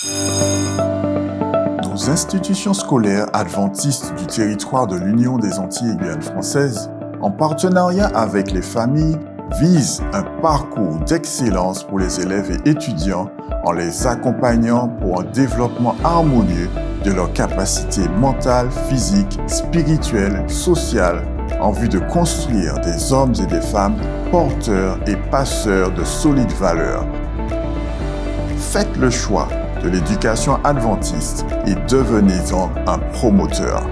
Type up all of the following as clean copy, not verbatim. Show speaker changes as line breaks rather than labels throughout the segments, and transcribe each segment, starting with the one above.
Nos institutions scolaires adventistes du territoire de l'Union des Antilles et Guyane française, en partenariat avec les familles, visent un parcours d'excellence pour les élèves et étudiants en les accompagnant pour un développement harmonieux de leurs capacités mentales, physiques, spirituelles, sociales, en vue de construire des hommes et des femmes porteurs et passeurs de solides valeurs. Faites le choix de l'éducation adventiste et devenez-en un promoteur.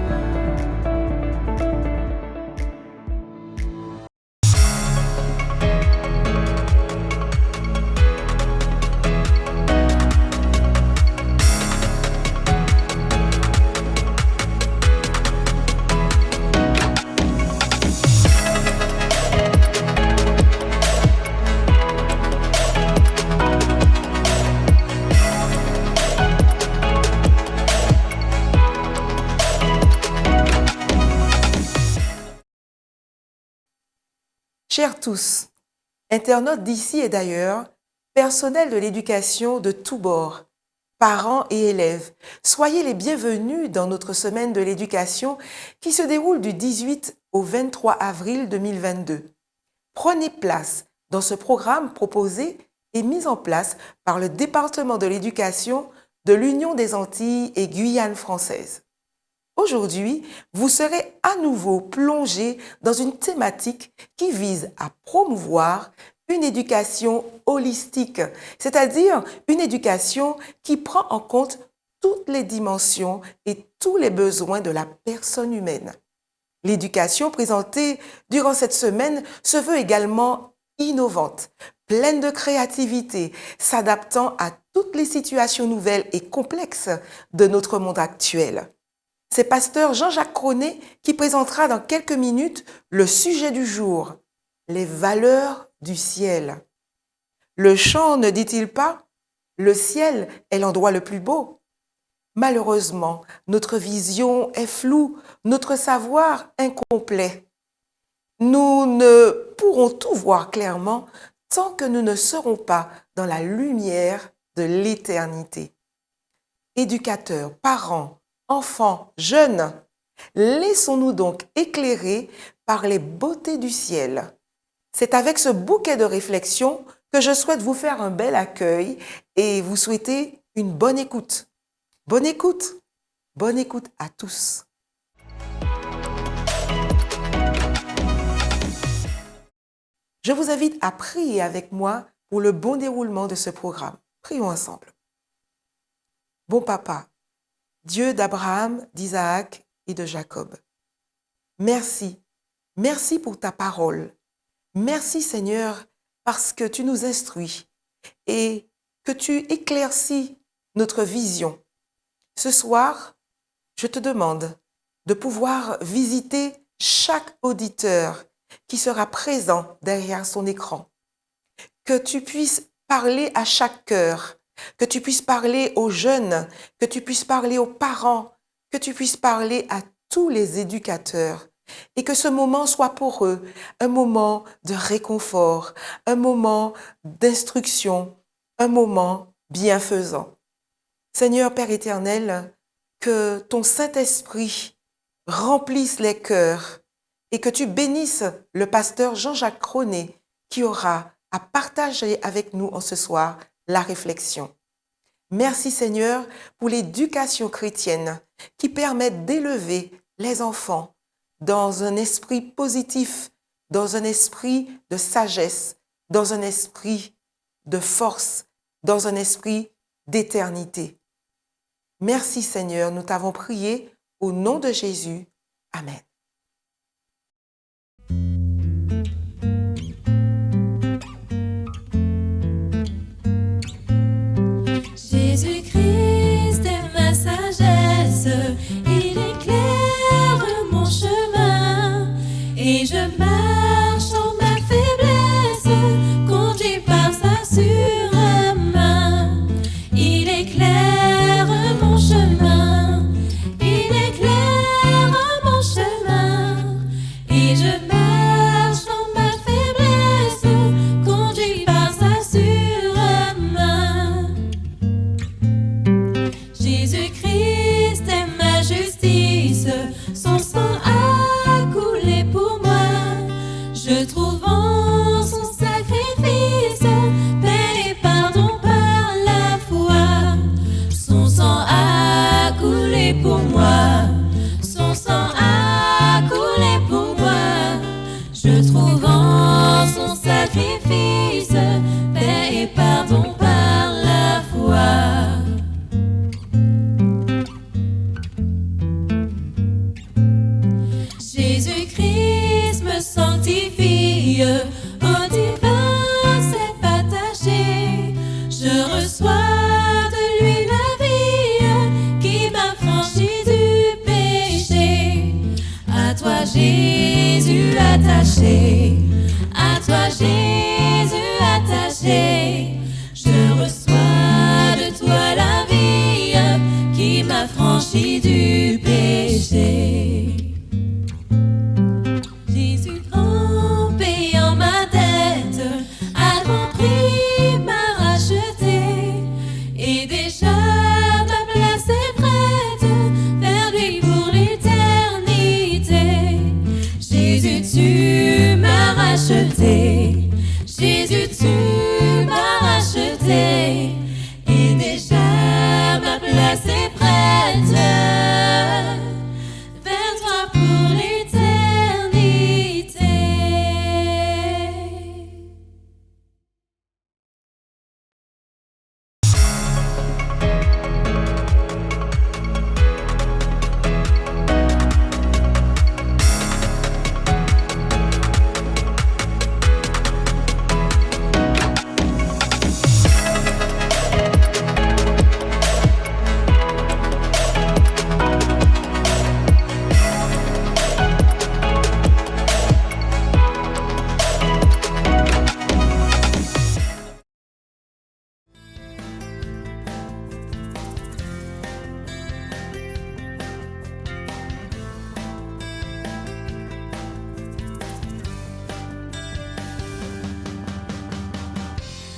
Chers tous, internautes d'ici et d'ailleurs, personnel de l'éducation de tous bords, parents et élèves, soyez les bienvenus dans notre semaine de l'éducation qui se déroule du 18 au 23 avril 2022. Prenez place dans ce programme proposé et mis en place par le département de l'éducation de l'Union des Antilles et Guyane française. Aujourd'hui, vous serez à nouveau plongé dans une thématique qui vise à promouvoir une éducation holistique, c'est-à-dire une éducation qui prend en compte toutes les dimensions et tous les besoins de la personne humaine. L'éducation présentée durant cette semaine se veut également innovante, pleine de créativité, s'adaptant à toutes les situations nouvelles et complexes de notre monde actuel. C'est pasteur Jean-Jacques Cronet qui présentera dans quelques minutes le sujet du jour, les valeurs du ciel. Le chant ne dit-il pas « Le ciel est l'endroit le plus beau ». Malheureusement, notre vision est floue, notre savoir incomplet. Nous ne pourrons tout voir clairement tant que nous ne serons pas dans la lumière de l'éternité. Éducateurs, parents, enfants, jeunes, laissons-nous donc éclairer par les beautés du ciel. C'est avec ce bouquet de réflexions que je souhaite vous faire un bel accueil et vous souhaiter une bonne écoute. Bonne écoute à tous. Je vous invite à prier avec moi pour le bon déroulement de ce programme. Prions ensemble. Bon Papa, Dieu d'Abraham, d'Isaac et de Jacob. Merci pour ta parole. Merci Seigneur parce que tu nous instruis et que tu éclaircis notre vision. Ce soir, je te demande de pouvoir visiter chaque auditeur qui sera présent derrière son écran. Que tu puisses parler à chaque cœur, que tu puisses parler aux jeunes, que tu puisses parler aux parents, que tu puisses parler à tous les éducateurs et que ce moment soit pour eux un moment de réconfort, un moment d'instruction, un moment bienfaisant. Seigneur Père éternel, que ton Saint-Esprit remplisse les cœurs et que tu bénisses le pasteur Jean-Jacques Cronet qui aura à partager avec nous en ce soir la réflexion. Merci Seigneur pour l'éducation chrétienne qui permet d'élever les enfants dans un esprit positif, dans un esprit de sagesse, dans un esprit de force, dans un esprit d'éternité. Merci Seigneur, nous t'avons prié au nom de Jésus. Amen.
Jésus-Christ est ma sagesse, il éclaire mon chemin et je marche en ma faiblesse, conduit par sa sûre main. Il éclaire mon chemin, il éclaire mon chemin. reçois de lui la vie qui m'affranchit du péché. À toi Jésus attaché, à toi Jésus attaché, je reçois de toi la vie qui m'affranchit du péché. Jésus, en payant ma dette, à ton prix m'a racheté, et déjà ma place est prête vers lui pour l'éternité. Jésus, tu m'as racheté, Jésus, tu m'as racheté, et déjà ma place est prête vers toi pour l'éternité.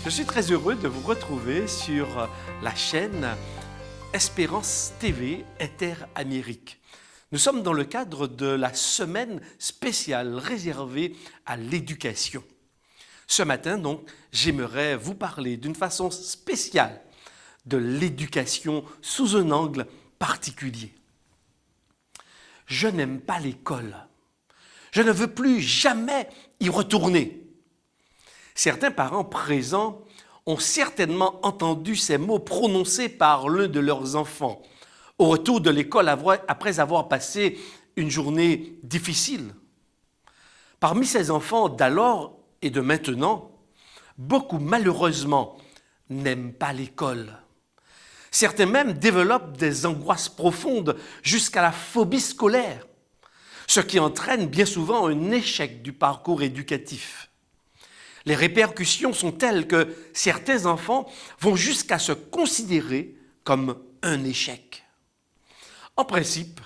Je suis très heureux de vous retrouver sur la chaîne Espérance TV Inter-Amérique. Nous sommes dans le cadre de la semaine spéciale réservée à l'éducation. Ce matin, donc, j'aimerais vous parler d'une façon spéciale de l'éducation sous un angle particulier. Je n'aime pas l'école. Je ne veux plus jamais y retourner. Certains parents présents ont certainement entendu ces mots prononcés par l'un de leurs enfants au retour de l'école après avoir passé une journée difficile. Parmi ces enfants d'alors et de maintenant, beaucoup malheureusement n'aiment pas l'école. Certains même développent des angoisses profondes jusqu'à la phobie scolaire, ce qui entraîne bien souvent un échec du parcours éducatif. Les répercussions sont telles que certains enfants vont jusqu'à se considérer comme un échec. En principe,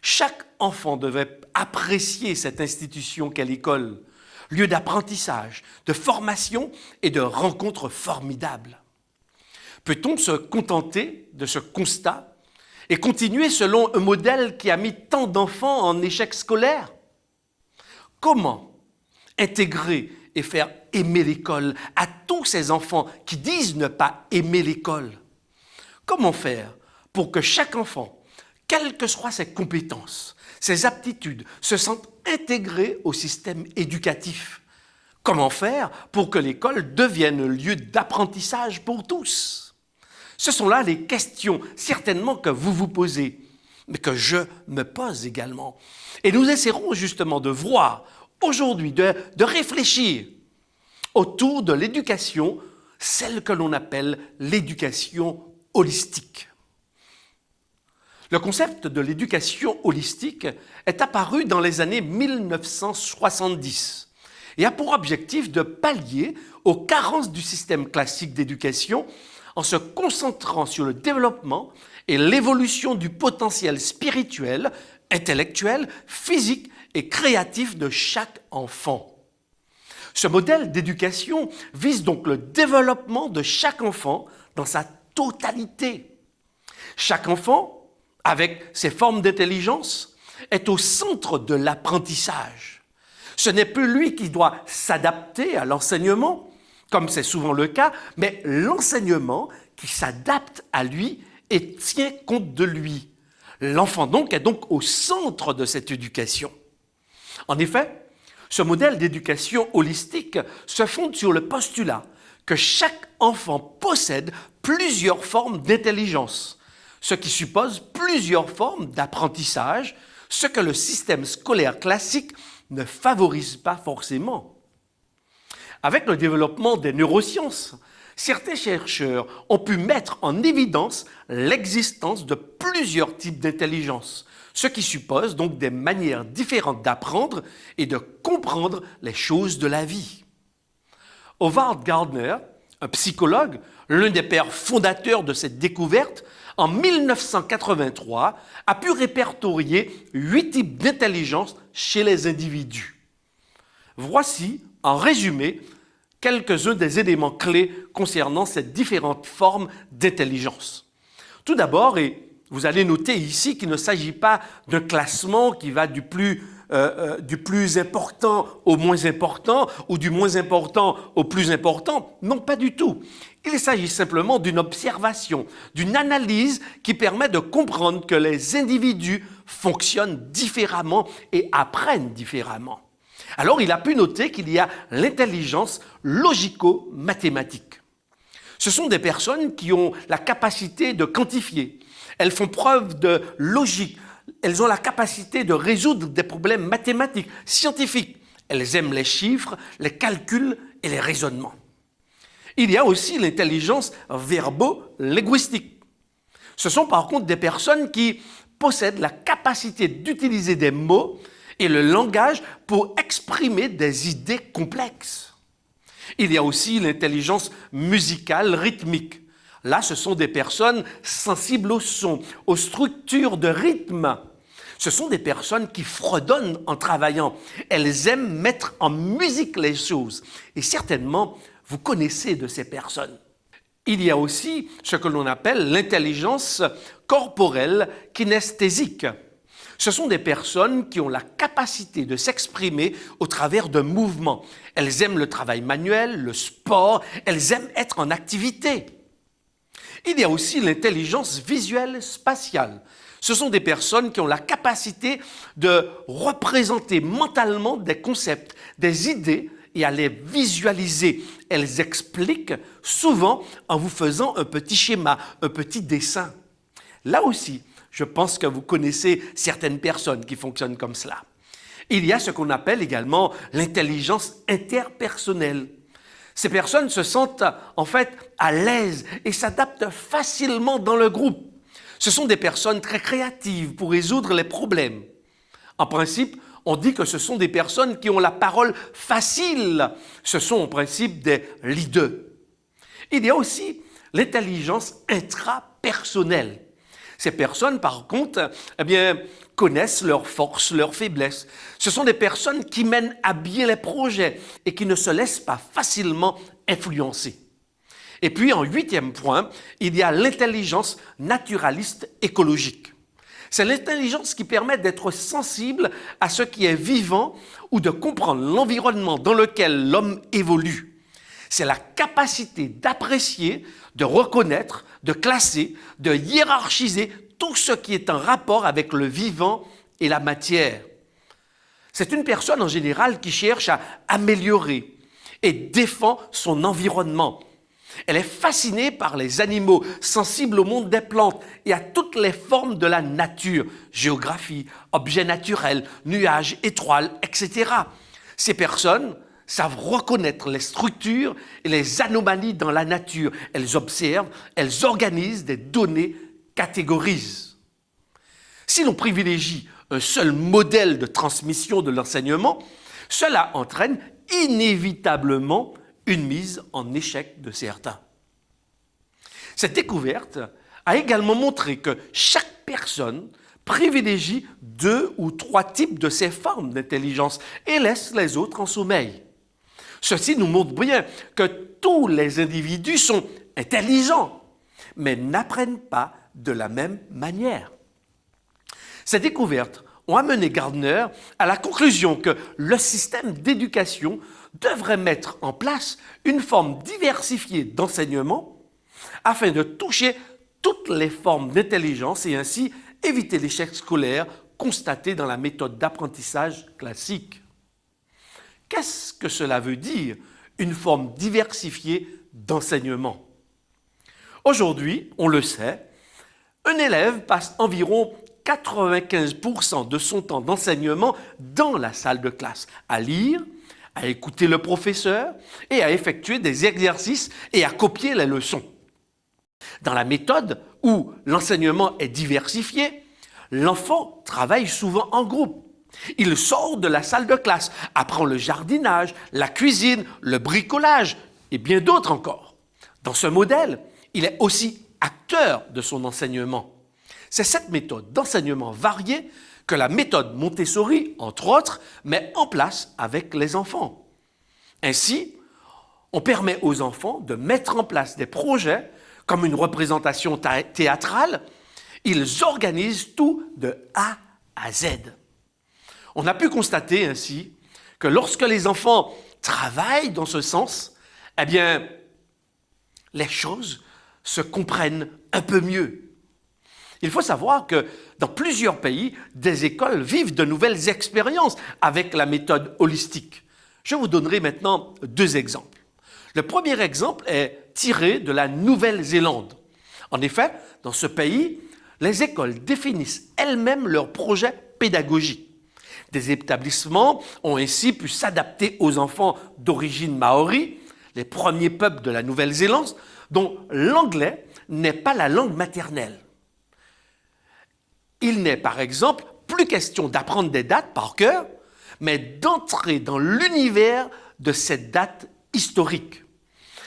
chaque enfant devait apprécier cette institution qu'est l'école, lieu d'apprentissage, de formation et de rencontres formidables. Peut-on se contenter de ce constat et continuer selon un modèle qui a mis tant d'enfants en échec scolaire? Comment intégrer et faire aimer l'école à tous ces enfants qui disent ne pas aimer l'école? Comment faire pour que chaque enfant, quelles que soient ses compétences, ses aptitudes, se sente intégré au système éducatif? Comment faire pour que l'école devienne un lieu d'apprentissage pour tous? Ce sont là les questions certainement que vous vous posez, mais que je me pose également. Et nous essaierons justement de voir aujourd'hui, de réfléchir autour de l'éducation, celle que l'on appelle l'éducation holistique. Le concept de l'éducation holistique est apparu dans les années 1970 et a pour objectif de pallier aux carences du système classique d'éducation en se concentrant sur le développement et l'évolution du potentiel spirituel, intellectuel, physique et créatif de chaque enfant. Ce modèle d'éducation vise donc le développement de chaque enfant dans sa totalité. Chaque enfant, avec ses formes d'intelligence, est au centre de l'apprentissage. Ce n'est plus lui qui doit s'adapter à l'enseignement, comme c'est souvent le cas, mais l'enseignement qui s'adapte à lui et tient compte de lui. L'enfant donc est donc au centre de cette éducation. En effet, ce modèle d'éducation holistique se fonde sur le postulat que chaque enfant possède plusieurs formes d'intelligence, ce qui suppose plusieurs formes d'apprentissage, ce que le système scolaire classique ne favorise pas forcément. Avec le développement des neurosciences, certains chercheurs ont pu mettre en évidence l'existence de plusieurs types d'intelligence, ce qui suppose donc des manières différentes d'apprendre et de comprendre les choses de la vie. Howard Gardner, un psychologue, l'un des pères fondateurs de cette découverte, en 1983, a pu répertorier 8 types d'intelligence chez les individus. Voici, en résumé, quelques-uns des éléments clés concernant ces différentes formes d'intelligence. Tout d'abord, et vous allez noter ici qu'il ne s'agit pas d'un classement qui va du plus important au moins important ou du moins important au plus important. Non, pas du tout. Il s'agit simplement d'une observation, d'une analyse qui permet de comprendre que les individus fonctionnent différemment et apprennent différemment. Alors, il a pu noter qu'il y a l'intelligence logico-mathématique. Ce sont des personnes qui ont la capacité de quantifier. Elles font preuve de logique. Elles ont la capacité de résoudre des problèmes mathématiques, scientifiques. Elles aiment les chiffres, les calculs et les raisonnements. Il y a aussi l'intelligence verbo-linguistique. Ce sont par contre des personnes qui possèdent la capacité d'utiliser des mots et le langage pour exprimer des idées complexes. Il y a aussi l'intelligence musicale rythmique. Là, ce sont des personnes sensibles au son, aux structures de rythme. Ce sont des personnes qui fredonnent en travaillant. Elles aiment mettre en musique les choses. Et certainement, vous connaissez de ces personnes. Il y a aussi ce que l'on appelle l'intelligence corporelle kinesthésique. Ce sont des personnes qui ont la capacité de s'exprimer au travers de mouvements. Elles aiment le travail manuel, le sport, elles aiment être en activité. Il y a aussi l'intelligence visuelle spatiale. Ce sont des personnes qui ont la capacité de représenter mentalement des concepts, des idées et à les visualiser. Elles expliquent souvent en vous faisant un petit schéma, un petit dessin. Là aussi, je pense que vous connaissez certaines personnes qui fonctionnent comme cela. Il y a ce qu'on appelle également l'intelligence interpersonnelle. Ces personnes se sentent en fait à l'aise et s'adaptent facilement dans le groupe. Ce sont des personnes très créatives pour résoudre les problèmes. En principe, on dit que ce sont des personnes qui ont la parole facile. Ce sont en principe des leaders. Il y a aussi l'intelligence intrapersonnelle. Ces personnes, par contre, connaissent leurs forces, leurs faiblesses. Ce sont des personnes qui mènent à bien les projets et qui ne se laissent pas facilement influencer. Et puis, en 8e point, il y a l'intelligence naturaliste écologique. C'est l'intelligence qui permet d'être sensible à ce qui est vivant ou de comprendre l'environnement dans lequel l'homme évolue. C'est la capacité d'apprécier, de reconnaître, de classer, de hiérarchiser tout ce qui est en rapport avec le vivant et la matière. C'est une personne en général qui cherche à améliorer et défend son environnement. Elle est fascinée par les animaux, sensible au monde des plantes et à toutes les formes de la nature, géographie, objets naturels, nuages, étoiles, etc. Ces personnes savent reconnaître les structures et les anomalies dans la nature. Elles observent, elles organisent des données, catégorisent. Si l'on privilégie un seul modèle de transmission de l'enseignement, cela entraîne inévitablement une mise en échec de certains. Cette découverte a également montré que chaque personne privilégie 2 ou 3 types de ces formes d'intelligence et laisse les autres en sommeil. Ceci nous montre bien que tous les individus sont intelligents, mais n'apprennent pas de la même manière. Ces découvertes ont amené Gardner à la conclusion que le système d'éducation devrait mettre en place une forme diversifiée d'enseignement afin de toucher toutes les formes d'intelligence et ainsi éviter l'échec scolaire constaté dans la méthode d'apprentissage classique. Qu'est-ce que cela veut dire, une forme diversifiée d'enseignement? Aujourd'hui, on le sait, un élève passe environ 95% de son temps d'enseignement dans la salle de classe, à lire, à écouter le professeur et à effectuer des exercices et à copier les leçons. Dans la méthode où l'enseignement est diversifié, l'enfant travaille souvent en groupe. Il sort de la salle de classe, apprend le jardinage, la cuisine, le bricolage et bien d'autres encore. Dans ce modèle, il est aussi acteur de son enseignement. C'est cette méthode d'enseignement varié que la méthode Montessori, entre autres, met en place avec les enfants. Ainsi, on permet aux enfants de mettre en place des projets comme une représentation théâtrale. Ils organisent tout de A à Z. On a pu constater ainsi que lorsque les enfants travaillent dans ce sens, eh bien, les choses se comprennent un peu mieux. Il faut savoir que dans plusieurs pays, des écoles vivent de nouvelles expériences avec la méthode holistique. Je vous donnerai maintenant 2 exemples. Le premier exemple est tiré de la Nouvelle-Zélande. En effet, dans ce pays, les écoles définissent elles-mêmes leurs projets pédagogiques. Des établissements ont ainsi pu s'adapter aux enfants d'origine maori, les premiers peuples de la Nouvelle-Zélande, dont l'anglais n'est pas la langue maternelle. Il n'est par exemple plus question d'apprendre des dates par cœur, mais d'entrer dans l'univers de cette date historique.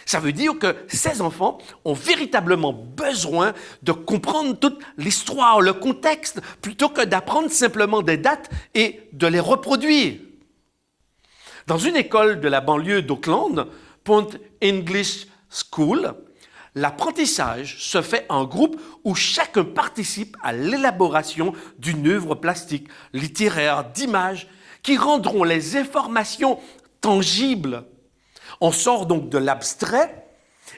Ça veut dire que ces enfants ont véritablement besoin de comprendre toute l'histoire, le contexte, plutôt que d'apprendre simplement des dates et de les reproduire. Dans une école de la banlieue d'Auckland, Point English School, l'apprentissage se fait en groupe où chacun participe à l'élaboration d'une œuvre plastique, littéraire, d'images qui rendront les informations tangibles. On sort donc de l'abstrait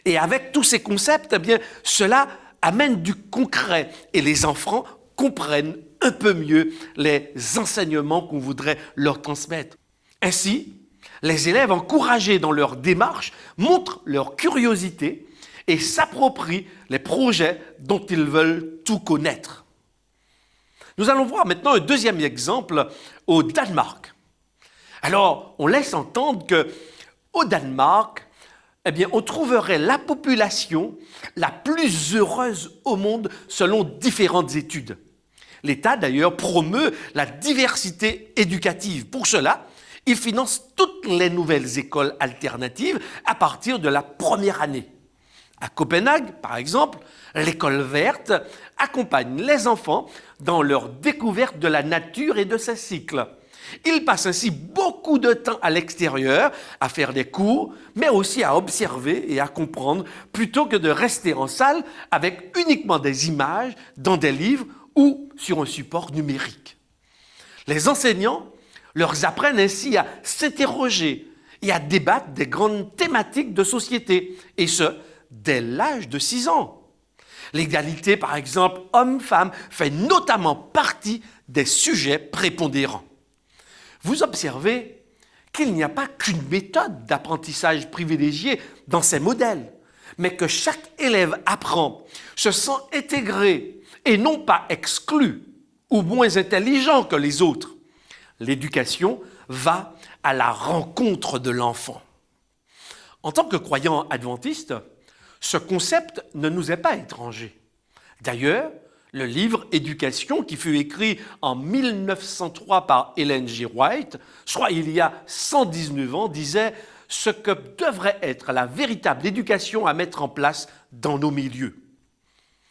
et avec tous ces concepts, eh bien, cela amène du concret et les enfants comprennent un peu mieux les enseignements qu'on voudrait leur transmettre. Ainsi, les élèves encouragés dans leur démarche montrent leur curiosité et s'approprient les projets dont ils veulent tout connaître. Nous allons voir maintenant un deuxième exemple au Danemark. Alors, on laisse entendre qu'au Danemark, eh bien, on trouverait la population la plus heureuse au monde selon différentes études. L'État, d'ailleurs, promeut la diversité éducative. Pour cela, il finance toutes les nouvelles écoles alternatives à partir de la première année. À Copenhague, par exemple, l'école verte accompagne les enfants dans leur découverte de la nature et de ses cycles. Ils passent ainsi beaucoup de temps à l'extérieur, à faire des cours, mais aussi à observer et à comprendre, plutôt que de rester en salle avec uniquement des images dans des livres ou sur un support numérique. Les enseignants leur apprennent ainsi à s'interroger et à débattre des grandes thématiques de société, et ce, dès l'âge de 6 ans. L'égalité, par exemple, homme-femme, fait notamment partie des sujets prépondérants. Vous observez qu'il n'y a pas qu'une méthode d'apprentissage privilégiée dans ces modèles, mais que chaque élève apprend, se sent intégré et non pas exclu ou moins intelligent que les autres. L'éducation va à la rencontre de l'enfant. En tant que croyants adventistes, ce concept ne nous est pas étranger. D'ailleurs, le livre « Éducation » qui fut écrit en 1903 par Ellen G. White, soit il y a 119 ans, disait « ce que devrait être la véritable éducation à mettre en place dans nos milieux ».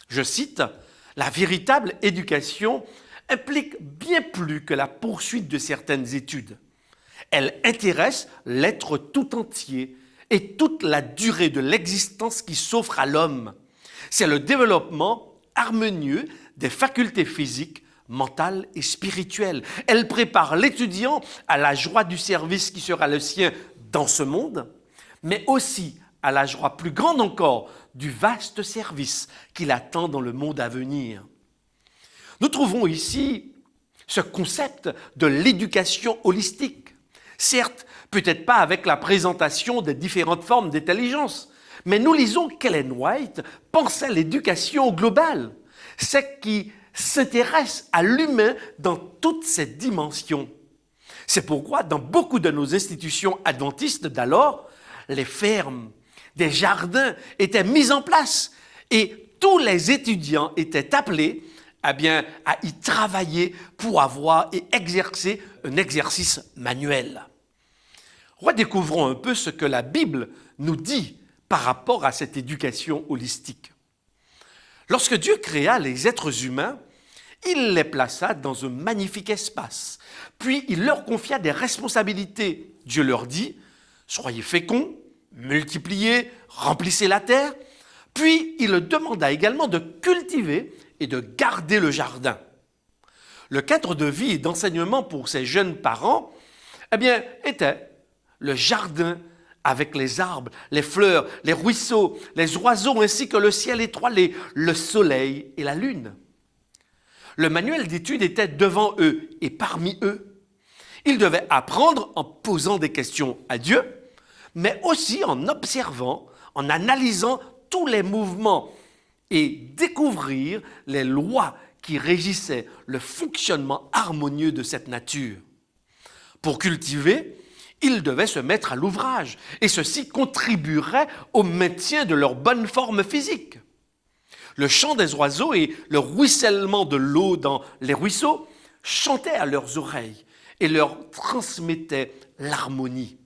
Je cite « La véritable éducation implique bien plus que la poursuite de certaines études. Elle intéresse l'être tout entier et toute la durée de l'existence qui s'offre à l'homme. C'est le développement harmonieux des facultés physiques, mentales et spirituelles. Elle prépare l'étudiant à la joie du service qui sera le sien dans ce monde, mais aussi à la joie plus grande encore du vaste service qu'il attend dans le monde à venir. Nous trouvons ici ce concept de l'éducation holistique. Certes, peut-être pas avec la présentation des différentes formes d'intelligence, mais nous lisons qu'Ellen White pensait l'éducation globale, celle qui s'intéresse à l'humain dans toutes ses dimensions. C'est pourquoi dans beaucoup de nos institutions adventistes d'alors, les fermes, des jardins étaient mis en place et tous les étudiants étaient appelés à y travailler pour avoir et exercer un exercice manuel. Redécouvrons un peu ce que la Bible nous dit par rapport à cette éducation holistique. Lorsque Dieu créa les êtres humains, il les plaça dans un magnifique espace. Puis il leur confia des responsabilités. Dieu leur dit « Soyez féconds, multipliez, remplissez la terre ». Puis il demanda également de cultiver et de garder le jardin. Le cadre de vie et d'enseignement pour ces jeunes parents était le jardin avec les arbres, les fleurs, les ruisseaux, les oiseaux ainsi que le ciel étoilé, le soleil et la lune. Le manuel d'études était devant eux et parmi eux. Ils devaient apprendre en posant des questions à Dieu, mais aussi en observant, en analysant tous les mouvements et découvrir les lois qui régissaient le fonctionnement harmonieux de cette nature. Pour cultiver, ils devaient se mettre à l'ouvrage et ceci contribuerait au maintien de leur bonne forme physique. Le chant des oiseaux et le ruissellement de l'eau dans les ruisseaux chantaient à leurs oreilles et leur transmettaient l'harmonie.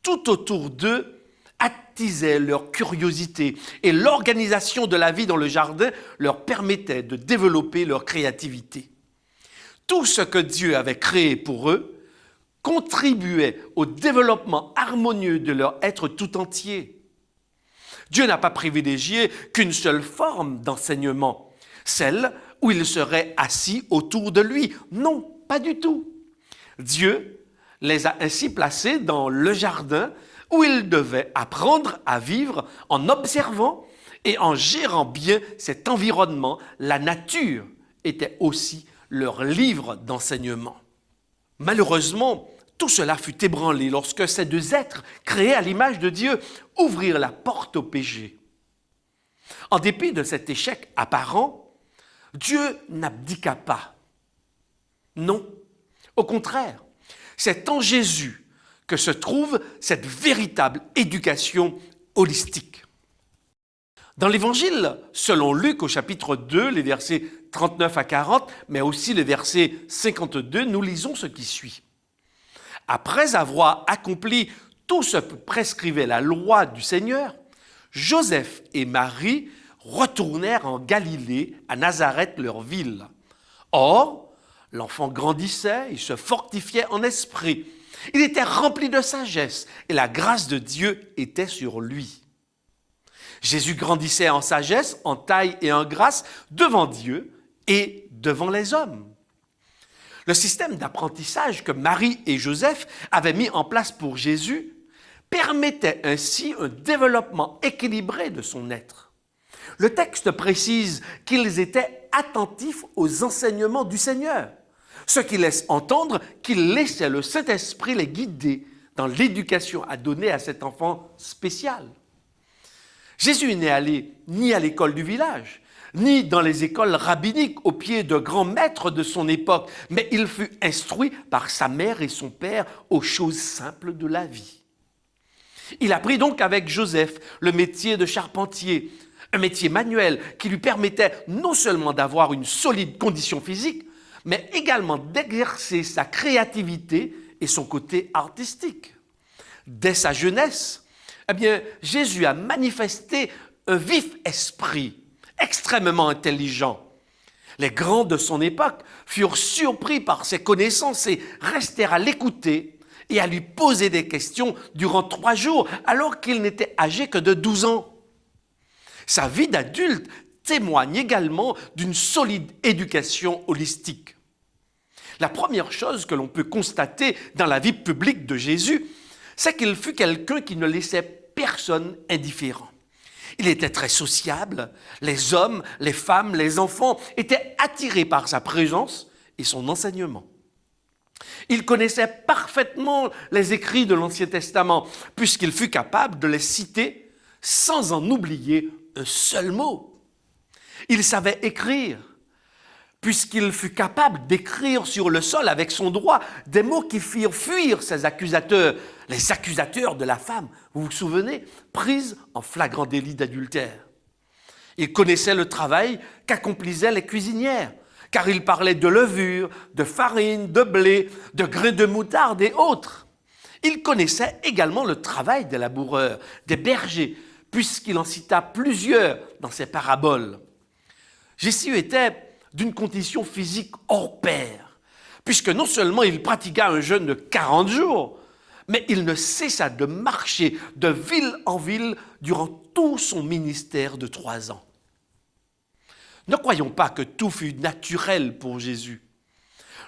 Tout autour d'eux attisait leur curiosité et l'organisation de la vie dans le jardin leur permettait de développer leur créativité. Tout ce que Dieu avait créé pour eux contribuait au développement harmonieux de leur être tout entier. Dieu n'a pas privilégié qu'une seule forme d'enseignement, celle où ils seraient assis autour de lui. Non, pas du tout. Dieu les a ainsi placés dans le jardin où ils devaient apprendre à vivre en observant et en gérant bien cet environnement. La nature était aussi leur livre d'enseignement. Malheureusement, tout cela fut ébranlé lorsque ces deux êtres, créés à l'image de Dieu, ouvrirent la porte au péché. En dépit de cet échec apparent, Dieu n'abdiqua pas. Non, au contraire, c'est en Jésus que se trouve cette véritable éducation holistique. Dans l'Évangile, selon Luc au chapitre 2, les versets 39 à 40, mais aussi le verset 52, nous lisons ce qui suit. Après avoir accompli tout ce que prescrivait la loi du Seigneur, Joseph et Marie retournèrent en Galilée, à Nazareth, leur ville. Or, l'enfant grandissait et se fortifiait en esprit. Il était rempli de sagesse et la grâce de Dieu était sur lui. Jésus grandissait en sagesse, en taille et en grâce devant Dieu et devant les hommes. Le système d'apprentissage que Marie et Joseph avaient mis en place pour Jésus permettait ainsi un développement équilibré de son être. Le texte précise qu'ils étaient attentifs aux enseignements du Seigneur, ce qui laisse entendre qu'ils laissaient le Saint-Esprit les guider dans l'éducation à donner à cet enfant spécial. Jésus n'est allé ni à l'école du village, ni dans les écoles rabbiniques au pied de grands maîtres de son époque, mais il fut instruit par sa mère et son père aux choses simples de la vie. Il apprit donc avec Joseph le métier de charpentier, un métier manuel qui lui permettait non seulement d'avoir une solide condition physique, mais également d'exercer sa créativité et son côté artistique. Dès sa jeunesse, Jésus a manifesté un vif esprit, extrêmement intelligent. Les grands de son époque furent surpris par ses connaissances et restèrent à l'écouter et à lui poser des questions durant 3 jours, alors qu'il n'était âgé que de 12 ans. Sa vie d'adulte témoigne également d'une solide éducation holistique. La première chose que l'on peut constater dans la vie publique de Jésus, c'est qu'il fut quelqu'un qui ne laissait personne indifférent. Il était très sociable, les hommes, les femmes, les enfants étaient attirés par sa présence et son enseignement. Il connaissait parfaitement les écrits de l'Ancien Testament, puisqu'il fut capable de les citer sans en oublier un seul mot. Il savait écrire, puisqu'il fut capable d'écrire sur le sol avec son doigt des mots qui firent fuir ses accusateurs, les accusateurs de la femme, vous vous souvenez, prise en flagrant délit d'adultère. Il connaissait le travail qu'accomplissaient les cuisinières, car il parlait de levure, de farine, de blé, de grains de moutarde et autres. Il connaissait également le travail des laboureurs, des bergers, puisqu'il en cita plusieurs dans ses paraboles. Jésus était d'une condition physique hors pair, puisque non seulement il pratiqua un jeûne de 40 jours, mais il ne cessa de marcher de ville en ville durant tout son ministère de 3 ans. Ne croyons pas que tout fut naturel pour Jésus.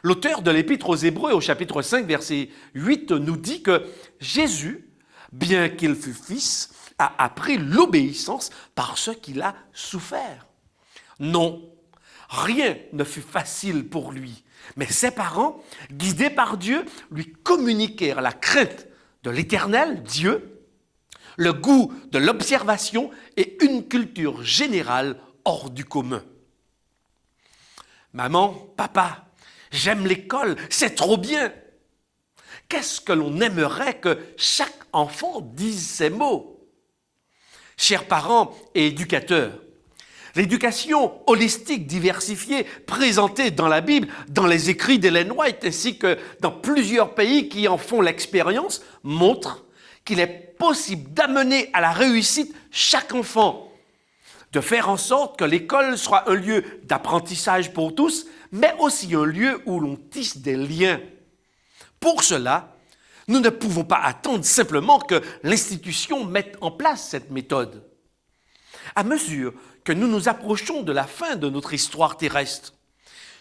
L'auteur de l'Épître aux Hébreux, au chapitre 5, verset 8, nous dit que Jésus, bien qu'il fût fils, a appris l'obéissance par ce qu'il a souffert. Non, rien ne fut facile pour lui, mais ses parents, guidés par Dieu, lui communiquèrent la crainte de l'Éternel, Dieu, le goût de l'observation et une culture générale hors du commun. Maman, papa, j'aime l'école, c'est trop bien. Qu'est-ce que l'on aimerait que chaque enfant dise ces mots? Chers parents et éducateurs, l'éducation holistique diversifiée présentée dans la Bible, dans les écrits d'Ellen White, ainsi que dans plusieurs pays qui en font l'expérience, montre qu'il est possible d'amener à la réussite chaque enfant, de faire en sorte que l'école soit un lieu d'apprentissage pour tous, mais aussi un lieu où l'on tisse des liens. Pour cela, nous ne pouvons pas attendre simplement que l'institution mette en place cette méthode. À mesure que nous nous approchons de la fin de notre histoire terrestre,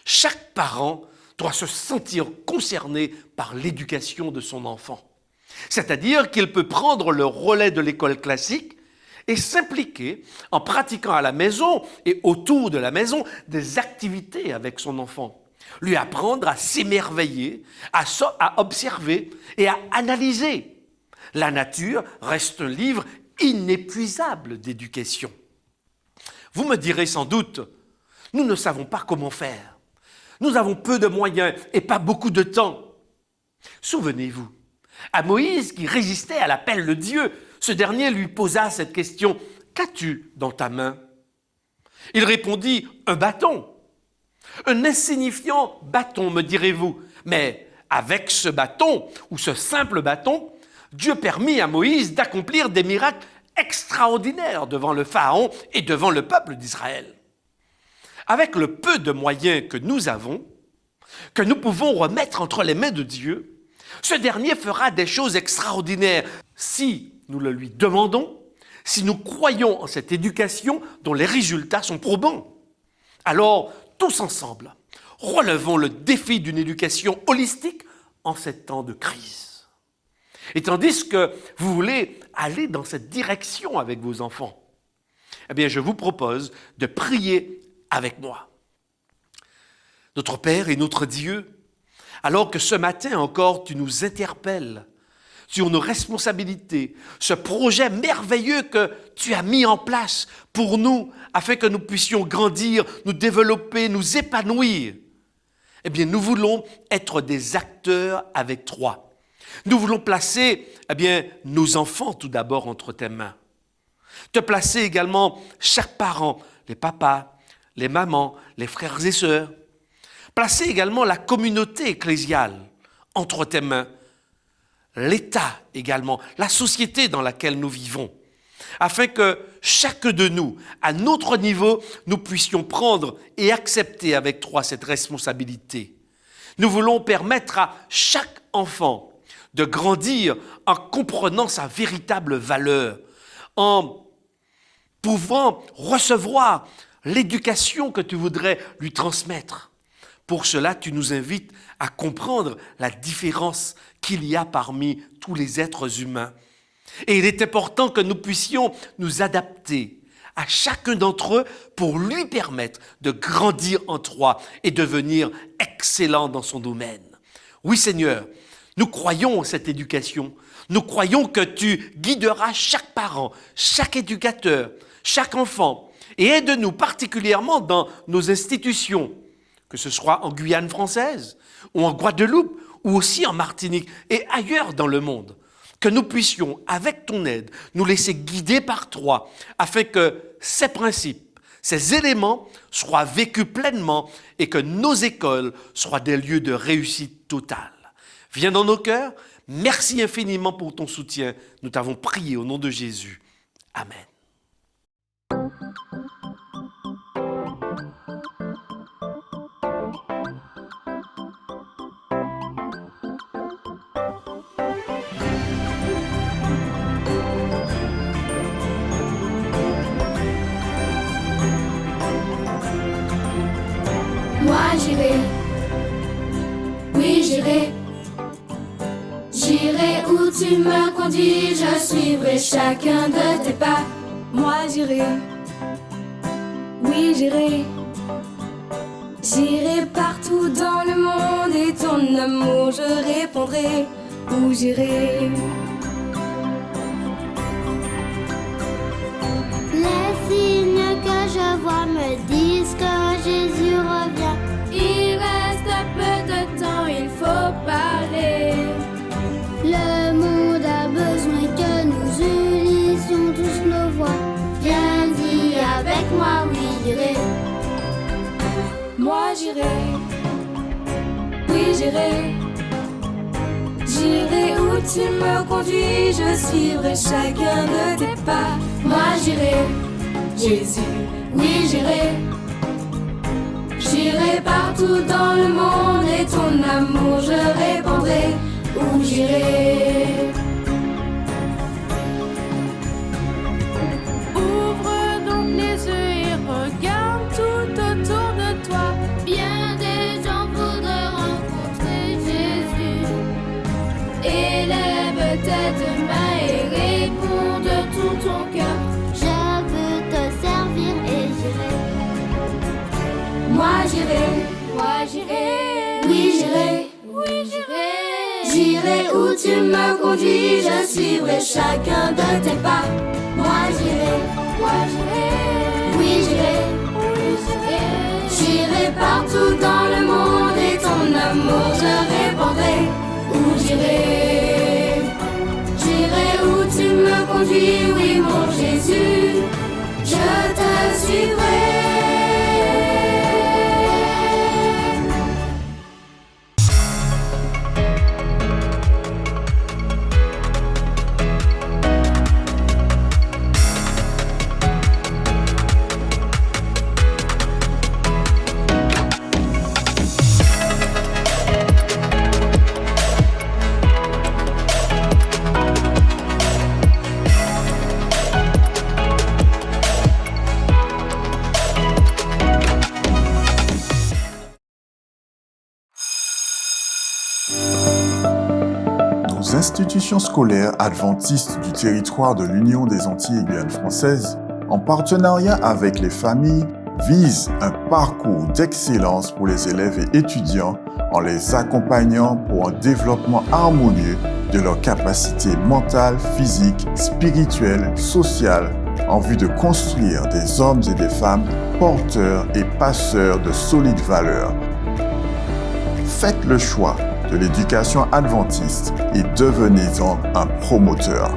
chaque parent doit se sentir concerné par l'éducation de son enfant. C'est-à-dire qu'il peut prendre le relais de l'école classique et s'impliquer en pratiquant à la maison et autour de la maison des activités avec son enfant. Lui apprendre à s'émerveiller, à observer et à analyser. La nature reste un livre inépuisable d'éducation. Vous me direz sans doute, nous ne savons pas comment faire. Nous avons peu de moyens et pas beaucoup de temps. Souvenez-vous, à Moïse qui résistait à l'appel de Dieu, ce dernier lui posa cette question, « Qu'as-tu dans ta main ?» Il répondit, « Un bâton. » Un insignifiant bâton, me direz-vous. Mais avec ce bâton, ou ce simple bâton, Dieu permit à Moïse d'accomplir des miracles extraordinaires devant le Pharaon et devant le peuple d'Israël. Avec le peu de moyens que nous avons, que nous pouvons remettre entre les mains de Dieu, ce dernier fera des choses extraordinaires si nous le lui demandons, si nous croyons en cette éducation dont les résultats sont probants. Alors, tous ensemble, relevons le défi d'une éducation holistique en ces temps de crise. Et tandis que vous voulez aller dans cette direction avec vos enfants, eh bien, je vous propose de prier avec moi. Notre Père et notre Dieu, alors que ce matin encore tu nous interpelles sur nos responsabilités, ce projet merveilleux que tu as mis en place pour nous afin que nous puissions grandir, nous développer, nous épanouir, eh bien, nous voulons être des acteurs avec toi. Nous voulons placer, eh bien, nos enfants tout d'abord entre tes mains. Te placer également chaque parent, les papas, les mamans, les frères et sœurs. Placer également la communauté ecclésiale entre tes mains. L'État également, la société dans laquelle nous vivons, afin que chacun de nous, à notre niveau, nous puissions prendre et accepter avec toi cette responsabilité. Nous voulons permettre à chaque enfant de grandir en comprenant sa véritable valeur, en pouvant recevoir l'éducation que tu voudrais lui transmettre. Pour cela, tu nous invites à comprendre la différence qu'il y a parmi tous les êtres humains. Et il est important que nous puissions nous adapter à chacun d'entre eux pour lui permettre de grandir en toi et devenir excellent dans son domaine. Oui, Seigneur, nous croyons en cette éducation. Nous croyons que tu guideras chaque parent, chaque éducateur, chaque enfant et aide-nous particulièrement dans nos institutions, que ce soit en Guyane française, ou en Guadeloupe, ou aussi en Martinique et ailleurs dans le monde. Que nous puissions, avec ton aide, nous laisser guider par toi, afin que ces principes, ces éléments soient vécus pleinement et que nos écoles soient des lieux de réussite totale. Viens dans nos cœurs. Merci infiniment pour ton soutien. Nous t'avons prié au nom de Jésus. Amen.
Moi j'irai, oui j'irai. J'irai où tu me conduis, je suivrai chacun de tes pas. Moi j'irai, oui j'irai. J'irai partout dans le monde et ton amour je répondrai. Où j'irai.
Les signes que je vois me disent que Jésus revient.
Il reste peu de temps, il faut parler.
Le monde a besoin que nous unissions tous nos voix. Viens dis avec moi, oui j'irai.
Moi j'irai, oui j'irai. J'irai où tu me conduis, je suivrai chacun de tes pas. Moi j'irai, Jésus, oui j'irai. J'irai partout dans le monde et ton amour je répandrai. Où j'irai. Ouvre donc les yeux et regarde tout autour de toi.
Bien des gens voudraient rencontrer Jésus.
Élève tes deux mains et réponds de tout ton cœur.
Je veux te servir et j'irai.
Moi j'irai, oui j'irai. J'irai où tu me conduis, je suivrai chacun de tes pas. Moi j'irai, oui j'irai. J'irai partout dans le monde et ton amour je répandrai. Où j'irai. J'irai où tu me conduis, oui mon Jésus, je te suivrai.
Nos institutions scolaires adventistes du territoire de l'Union des Antilles et Guyane françaises, en partenariat avec les familles, visent un parcours d'excellence pour les élèves et étudiants en les accompagnant pour un développement harmonieux de leurs capacités mentales, physiques, spirituelles, sociales, en vue de construire des hommes et des femmes porteurs et passeurs de solides valeurs. Faites le choix de l'éducation adventiste et devenez-en un promoteur.